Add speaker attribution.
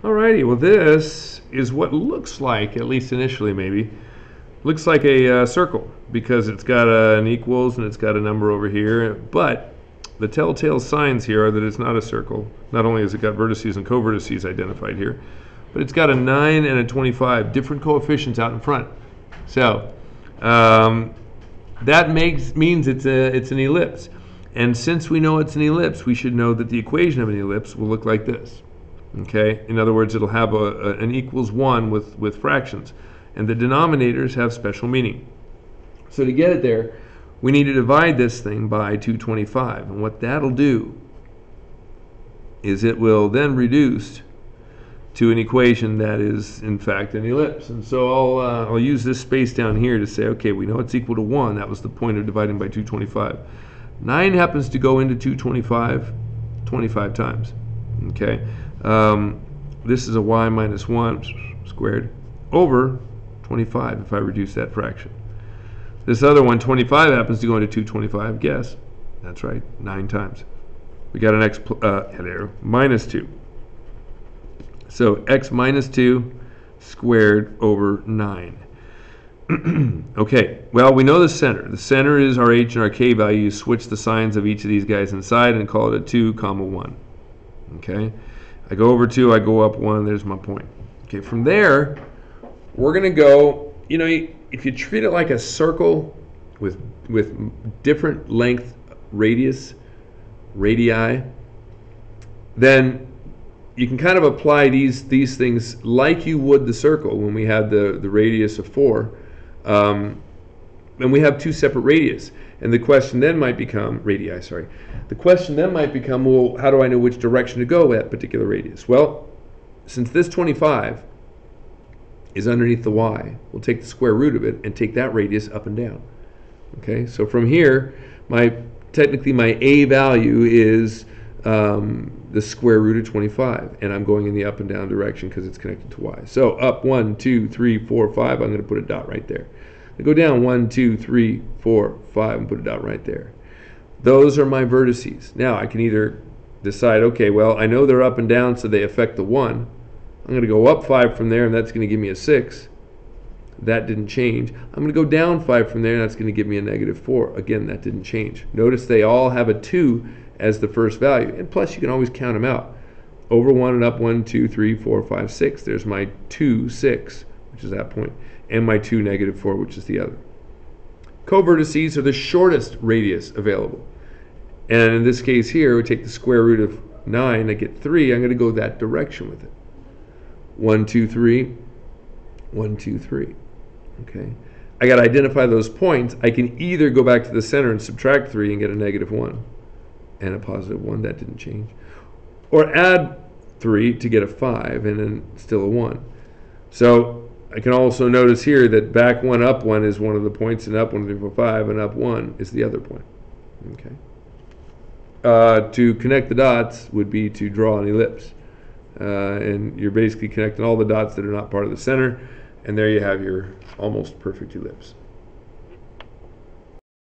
Speaker 1: Alrighty, well this is what looks like, at least initially maybe, looks like a circle because it's got an equals and it's got a number over here, but the telltale signs here are that it's not a circle. Not only has it got vertices and covertices identified here, but it's got a 9 and a 25, different coefficients out in front. So that means it's an ellipse. And since we know it's an ellipse, we should know that the equation of an ellipse will look like this. Okay? In other words, it'll have an equals 1 with fractions. And the denominators have special meaning. So to get it there, we need to divide this thing by 225. And what that'll do is it will then reduce to an equation that is, in fact, an ellipse. And so I'll use this space down here to say, okay, we know it's equal to 1. That was the point of dividing by 225. 9 happens to go into 225 25 times. Okay? This is a y minus 1 squared over 25 if I reduce that fraction. This other one, 25, happens to go into 225. Guess. That's right, 9 times. We got an x minus 2. So x minus 2 squared over 9. Okay, well, we know the center. The center is our h and our k value. You switch the signs of each of these guys inside and call it a 2, 1. Okay? I go over 2, I go up 1, there's my point. Okay, from there, we're going to go, you know, if you treat it like a circle with different length radii, then you can kind of apply these things like you would the circle when we had the radius of 4. And we have 2 separate radius. And the question then might become, the question then might become, well, how do I know which direction to go with that particular radius? Well, since this 25 is underneath the y, we'll take the square root of it and take that radius up and down. Okay, so from here, technically my a value is the square root of 25, and I'm going in the up and down direction because it's connected to y. So up 1, 2, 3, 4, 5, I'm going to put a dot right there. I go down 1, 2, 3, 4, 5, and put a dot right there. Those are my vertices. Now I can either decide, okay, well, I know they're up and down, so they affect the 1. I'm going to go up 5 from there, and that's going to give me a 6. That didn't change. I'm going to go down 5 from there, and that's going to give me a negative 4. Again, that didn't change. Notice they all have a 2 as the first value. And plus, you can always count them out. Over 1 and up 1, 2, 3, 4, 5, 6. There's my 2, 6, which is that point, and my 2, negative 4, which is the other. Covertices are the shortest radius available. And in this case here, we take the square root of 9, I get 3. I'm going to go that direction with it. 1, 2, 3, 1, 2, 3. Okay. I got to identify those points. I can either go back to the center and subtract 3 and get a negative 1 and a positive 1. That didn't change. Or add 3 to get a 5 and then still a 1. So I can also notice here that back 1, up 1 is one of the points, and up 1, 3, 4, 5, and up 1 is the other point. Okay. To connect the dots would be to draw an ellipse. And you're basically connecting all the dots that are not part of the center, and there you have your almost perfect ellipse.